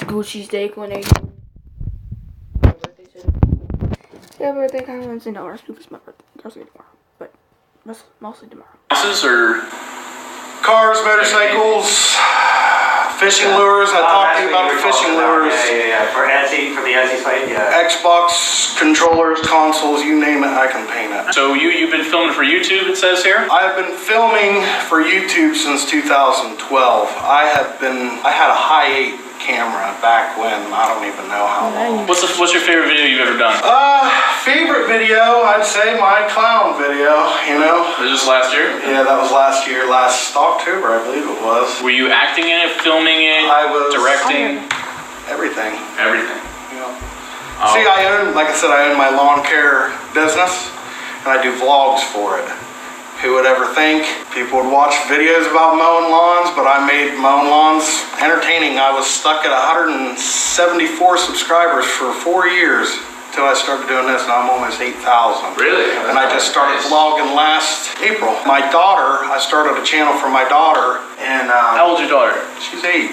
Gucci steak when they yeah, birthday comments and RSVP is my birthday. Thursday tomorrow, but mostly tomorrow. Or cars, motorcycles, fishing lures. I talked to you about the fishing lures. Yeah. For the Etsy site, yeah. Xbox controllers, consoles, you name it, I can paint it. So you've been filming for YouTube, it says here? I've been filming for YouTube since 2012. I had a high 8 camera back when, I don't even know how long. What's your favorite video you've ever done? Favorite video, I'd say my clown video, you know. Was this last year? Yeah, that was last year, last October, I believe it was. Were you acting in it, filming it, I was directing? Everything. Everything. You know. See, like I said, I own my lawn care business, and I do vlogs for it. Who would ever think people would watch videos about mowing lawns, but I made mowing lawns entertaining. I was stuck at 174 subscribers for 4 years until I started doing this, and I'm almost 8,000. Really? And I just started vlogging last April. My daughter, I started a channel for my daughter, and how old's your daughter? She's 8.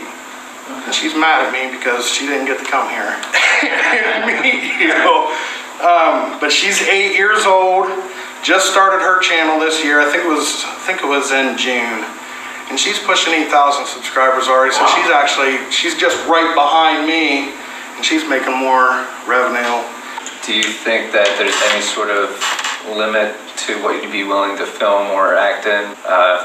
And she's mad at me because she didn't get to come here and meet you. But she's 8 years old. Just started her channel this year. I think it was in June, and she's pushing 8,000 subscribers already. So she's just right behind me, and she's making more revenue. Do you think that there's any sort of limit to what you'd be willing to film or act in?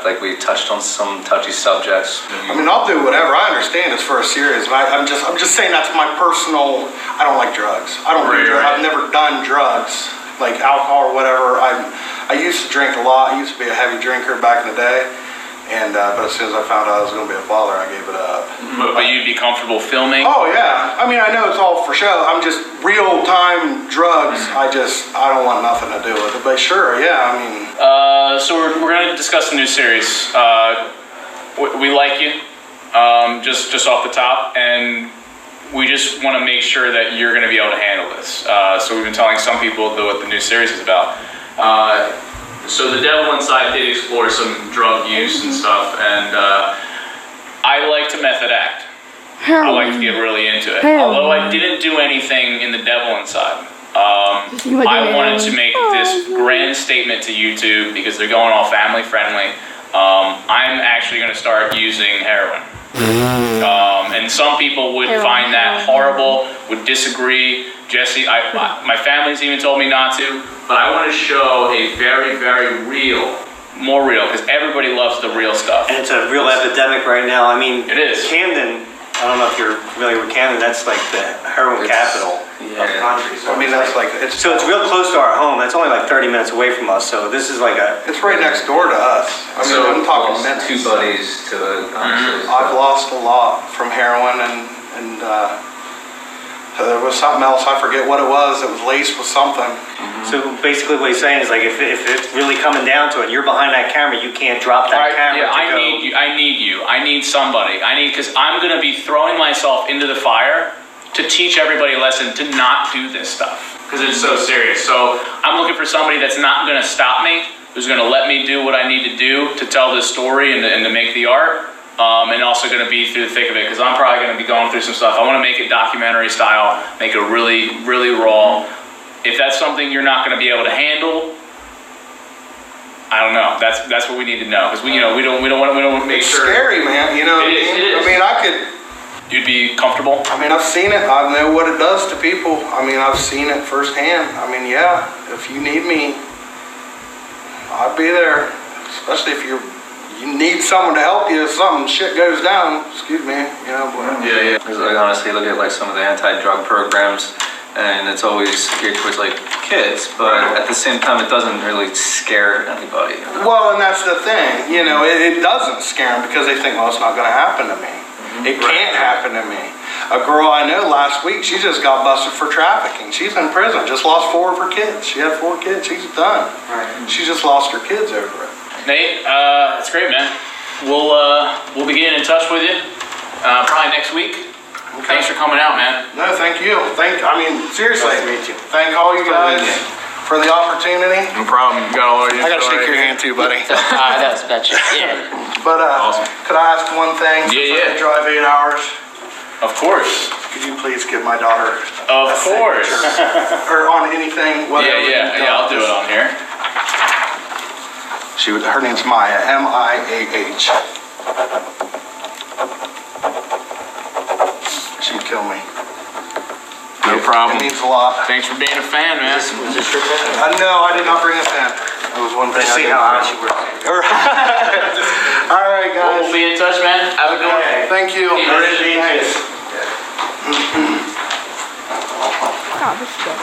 Like we touched on some touchy subjects. I mean, I'll do whatever. I understand it's for a series, but I'm just saying that's my personal. I don't like drugs. I don't do drugs. I've never done drugs, like alcohol or whatever. I used to drink a lot. I used to be a heavy drinker back in the day, and but as soon as I found out I was going to be a father, I gave it up. But you'd be comfortable filming? Oh yeah. I mean, I know it's all for show. I'm just real time drugs. I don't want nothing to do with it. But sure, yeah. I mean. So we're going to discuss the new series. We like you, just off the top, and we just want to make sure that you're going to be able to handle this. So we've been telling some people what the new series is about. So The Devil Inside did explore some drug use and stuff, and I like to method act. I like to get really into it. Although I didn't do anything in The Devil Inside. I wanted to make this grand statement to YouTube because they're going all family friendly. I'm actually going to start using heroin. And some people would find that horrible, would disagree. Jesse, my family's even told me not to, but I want to show a very, very real, more real, because everybody loves the real stuff. And it's a real epidemic right now. I mean, it is. Camden, I don't know if you're familiar with Camden, that's like the heroin capital of the country. So I mean, that's like it's real close to our home. That's only like 30 minutes away from us. So this is like it's right next door to us. I mean, I'm talking minutes. 2 buddies to it. I've lost a lot from heroin, and there was something else. I forget what it was. It was laced with something. So basically, what he's saying is like, if it's really coming down to it, you're behind that camera. You can't drop that camera. Yeah, I need you. I need somebody. Because I'm going to be throwing myself into the fire to teach everybody a lesson to not do this stuff. Because it's so serious. So I'm looking for somebody that's not going to stop me, who's going to let me do what I need to do to tell this story and to make the art. And also going to be through the thick of it, because I'm probably going to be going through some stuff. I want to make it documentary style, make it really, really raw. If that's something you're not going to be able to handle, I don't know. That's what we need to know, because we don't want to make sure. It's scary, man. You know, it is. I mean, You'd be comfortable? I mean, I've seen it. I know what it does to people. I mean, I've seen it firsthand. I mean, yeah, if you need me, I'd be there. Especially if you need someone to help you if shit goes down. Excuse me, you know. But, yeah. Because like, honestly, look at like some of the anti-drug programs, and it's always geared towards like kids, but at the same time, it doesn't really scare anybody. Well, and that's the thing. You know, it doesn't scare them because they think, well, it's not going to happen to me. It can't happen to me. A girl I know last week, she just got busted for trafficking. She's in prison. Just lost 4 of her kids. She had 4 kids. She's done. Right. She just lost her kids over it. Nate, it's great, man. We'll be getting in touch with you probably next week. Okay. Thanks for coming out, man. No, thank you. I mean, seriously, thank all you guys for the opportunity. No problem. You got all your I got to shake your hand too, buddy. That's better. Yeah. But awesome. Could I ask one thing? Yeah. Drive 8 hours. Of course. Could you please give my daughter Of a course. signature? Or on anything, whatever. Yeah, I'll do it on here. Her name's Maya, M-I-A-H. She'd kill me. No problem. It means a lot. Thanks for being a fan, man. Was this your pen? No, I did not bring a pen. That was one thing Let's I see did. how hard she works. All right, guys. We'll be in touch, man. Have a good one. Thank you. Thanks. Oh, this is good.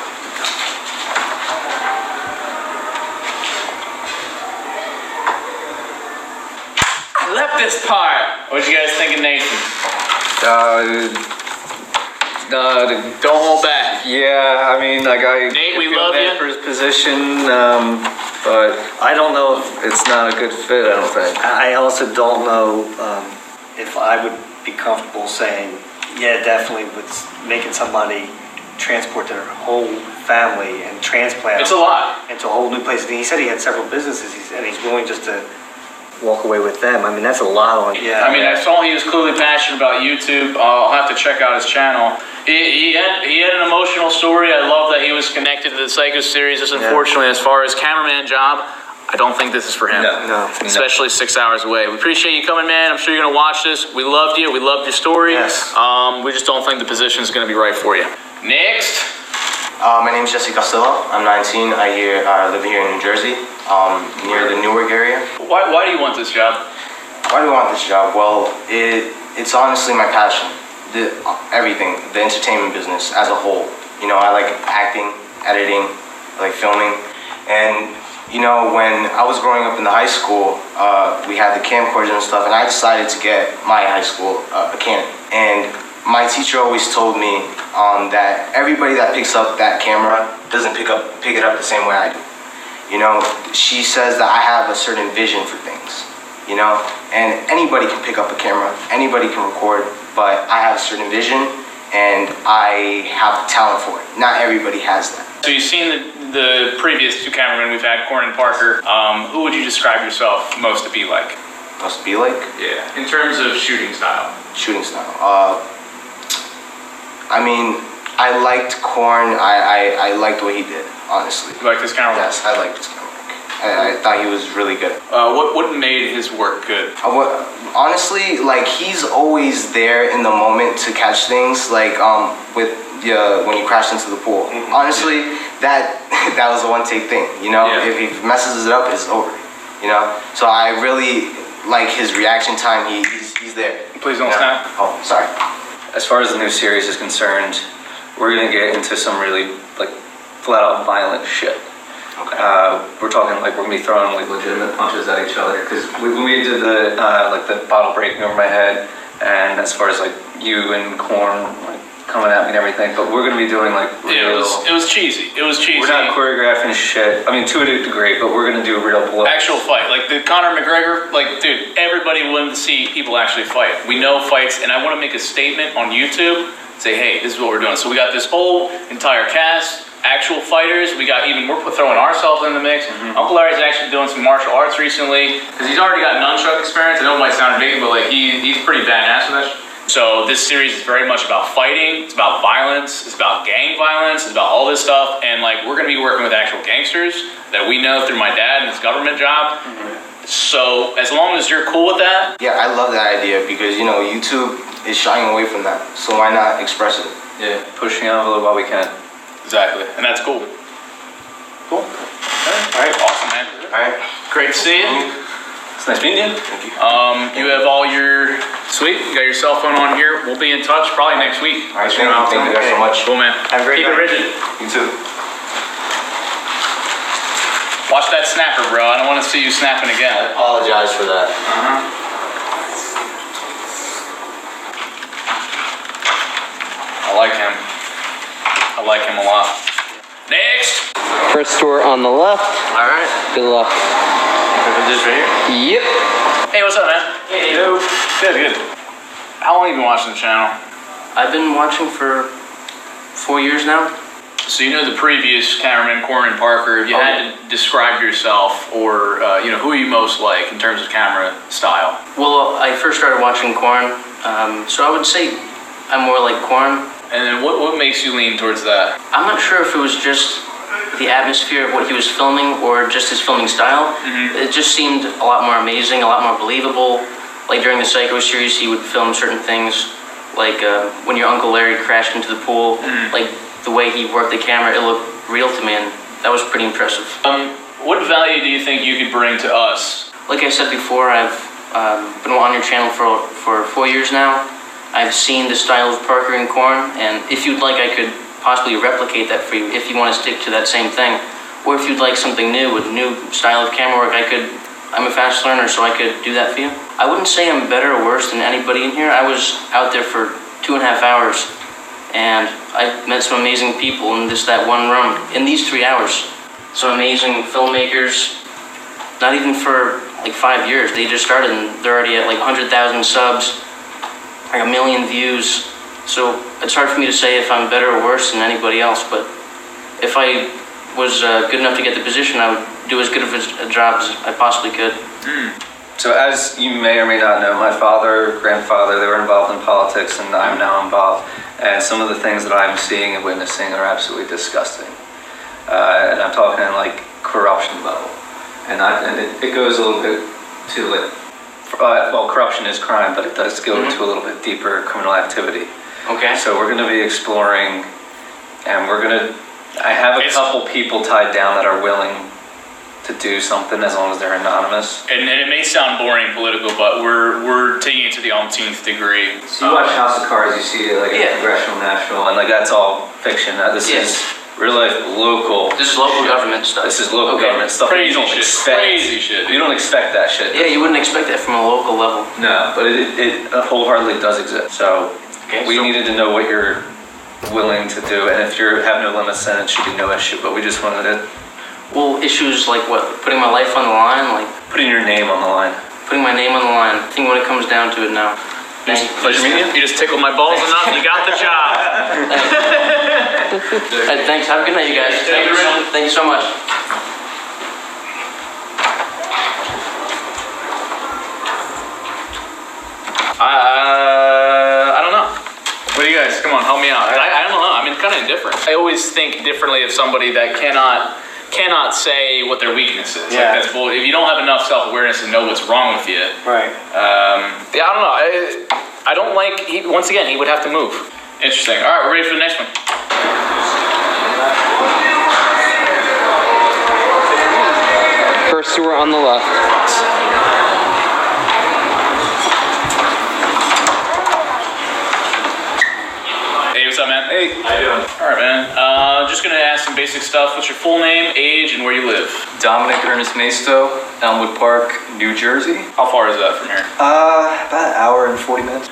I left this part. What you guys think of Nathan? Don't hold back. Yeah, I mean, like Nate, we feel love bad you. for his position, but I don't know if, it's not a good fit, I don't think. I also don't know if I would be comfortable saying, yeah, definitely with making somebody transport their whole family and transplant It's a lot. into a whole new place. He said he had several businesses, and he's willing just to walk away with them. I mean, that's a lot on. Yeah, I mean, I saw he was clearly passionate about YouTube. I'll have to check out his channel. He had an emotional story. I love that he was connected to the Psycho series. Just unfortunately, as far as cameraman job, I don't think this is for him. No. Especially 6 hours away. We appreciate you coming, man. I'm sure you're gonna watch this. We loved you. We loved your story. Yes. We just don't think the position is gonna be right for you. Next. My name is Jesse Costello. I'm 19. I live here in New Jersey, near the Newark area. Why do you want this job? Why do I want this job? Well, it's honestly my passion. Everything, the entertainment business as a whole. You know, I like acting, editing, I like filming. And, you know, when I was growing up in the high school, we had the camcorders and stuff, and I decided to get my high school a Canon. And my teacher always told me that everybody that picks up that camera doesn't pick it up the same way I do. You know, she says that I have a certain vision for things, you know, and anybody can pick up a camera, anybody can record, but I have a certain vision and I have the talent for it. Not everybody has that. So you've seen the previous two cameramen we've had, Corn and Parker. Who would you describe yourself most to be like? Must be like Yeah. In terms of shooting style. shooting style. I mean, I liked Korn. I liked what he did, honestly. You like this camera? Yes, I liked his camera work. I thought he was really good. What made his work good? Honestly, like, he's always there in the moment to catch things, like with when you crashed into the pool. Honestly, that was a one-take thing, you know? Yeah. If he messes it up, it's over, you know? So I really like his reaction time. He's there. Please don't Yeah. snap. Oh, sorry. As far as the new series is concerned, we're gonna get into some really like flat out violent shit. Okay. We're talking like we're gonna be throwing like legitimate punches at each other because when we did the like the bottle breaking over my head, and as far as like you and Corn like coming at me and everything, but we're gonna be doing like real. It was cheesy. It was cheesy. We're not choreographing shit. I mean, to a degree, but we're gonna do real blows. Actual fight, like the Conor McGregor, like, dude, everybody wanted to see people actually fight. We know fights, and I want to make a statement on YouTube, say, hey, this is what we're doing. So we got this whole entire cast, actual fighters. We're throwing ourselves in the mix. Uncle Larry's actually doing some martial arts recently, because he's already got nunchuck experience. I know it might sound big, but like he's pretty badass with that. So this series is very much about fighting, it's about violence, it's about gang violence, it's about all this stuff, and like we're gonna be working with actual gangsters that we know through my dad and his government job. So as long as you're cool with that. Yeah, I love that idea because, you know, YouTube is shying away from that. So why not express it? Yeah, pushing the envelope while we can. Exactly, and that's cool. Cool. All right, awesome, man. All right. Great to see you. It's nice meeting you. Thank you. You have all your, sweet, you got your cell phone on here. We'll be in touch probably next week. All right, thank you guys so much. Cool, man. Have a great Keep it night. rigid. You too. Watch that snapper, bro. I don't want to see you snapping again. Apologize for that. I like him. I like him a lot. Next. First tour on the left. All right. Good luck. This right here? Yep. Hey, what's up, man? Hey. Good. How long have you been watching the channel? I've been watching for 4 years now. So you know the previous cameraman, Corn and Parker. If you had to describe yourself, or who you most like in terms of camera style. Well, I first started watching Korn, so I would say I'm more like Korn. And then what makes you lean towards that? I'm not sure if it was just the atmosphere of what he was filming or just his filming style. It just seemed a lot more amazing, a lot more believable. Like during the Psycho series, he would film certain things, like when your Uncle Larry crashed into the pool, like the way he worked the camera, it looked real to me, and that was pretty impressive. What value do you think you could bring to us? Like I said before, I've been on your channel for 4 years now. I've seen the style of Parker and Korn, and if you'd like, I could possibly replicate that for you if you want to stick to that same thing. Or if you'd like something new, a new style of camera work, I'm a fast learner, so I could do that for you. I wouldn't say I'm better or worse than anybody in here. I was out there for 2.5 hours, and I met some amazing people in just that one room. In these 3 hours, some amazing filmmakers, not even for like 5 years. They just started and they're already at like 100,000 subs, like 1 million views. So it's hard for me to say if I'm better or worse than anybody else, but if I was good enough to get the position, I would do as good of a job as I possibly could. So as you may or may not know, my father, grandfather, they were involved in politics, and I'm now involved. And some of the things that I'm seeing and witnessing are absolutely disgusting. And I'm talking like corruption level. And it goes a little bit to like, well, corruption is crime, but it does go into a little bit deeper criminal activity. Okay. So we're going to be exploring, and I have a couple people tied down that are willing to do something as long as they're anonymous. And it may sound boring political, but we're taking it to the umpteenth degree. So you watch House of Cards, you see like a Congressional National, and like that's all fiction. This is real life local. This is local government stuff. This is local government stuff. Crazy you don't shit. expect. Crazy shit. You don't expect that shit. Yeah, you wouldn't expect that from a local level. No, but it wholeheartedly does exist. So we needed to know what you're willing to do, and if you have no limits, then it should be no issue. But we just wanted it. Well, issues like what? Putting my life on the line, like Putting your name on the line. putting my name on the line. I think when it comes down to it now. Pleasure meeting you. You just tickled my balls enough. You got the job. Thanks. Have a good night, you guys. Thank you so much. I don't know. What do you guys? Come on, help me out. I don't know. I'm kind of indifferent. I always think differently of somebody that cannot say what their weakness is. Yeah. Like that's bull. If you don't have enough self-awareness to know what's wrong with you. Right. Yeah, I don't know. I don't like. Once again, he would have to move. Interesting. All right, we're ready for the next one. First tour on the left. Hey, what's up, man? Hey, how you doing? All right, man. Just gonna ask some basic stuff. What's your full name, age, and where you live? Dominic Ernest Maisto, Elmwood Park, New Jersey. How far is that from here? About an hour and 40 minutes.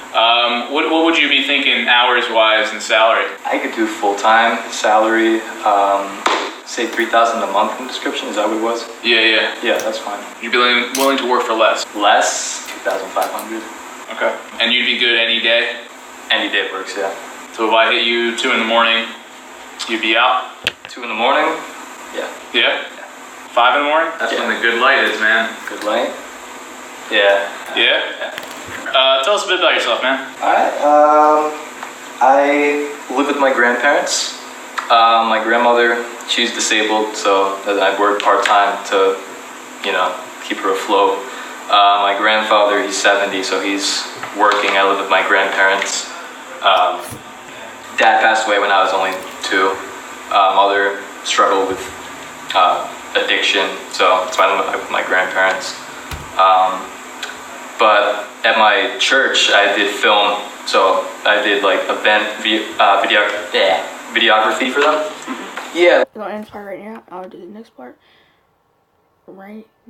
What would you be thinking hours-wise and salary? I could do full-time salary, say $3,000 a month in description, is that what it was? Yeah. Yeah, that's fine. You'd be willing to work for less? Less, $2,500. Okay. And you'd be good any day? Any day works, yeah. So if I hit you 2 in the morning, you'd be out? 2 in the morning? Yeah. Yeah? 5 in the morning? That's when the good light is, man. Good light? Yeah. Yeah? Tell us a bit about yourself, man. Alright, I live with my grandparents. My grandmother, she's disabled, so I work part-time to, keep her afloat. My grandfather, he's 70, so he's working. I live with my grandparents. Dad passed away when I was only 2. Mother struggled with addiction, so that's why I live with my grandparents. But at my church, I did film, so I did like event videography for them. Yeah. We're gonna end this part right now. I'll do the next part right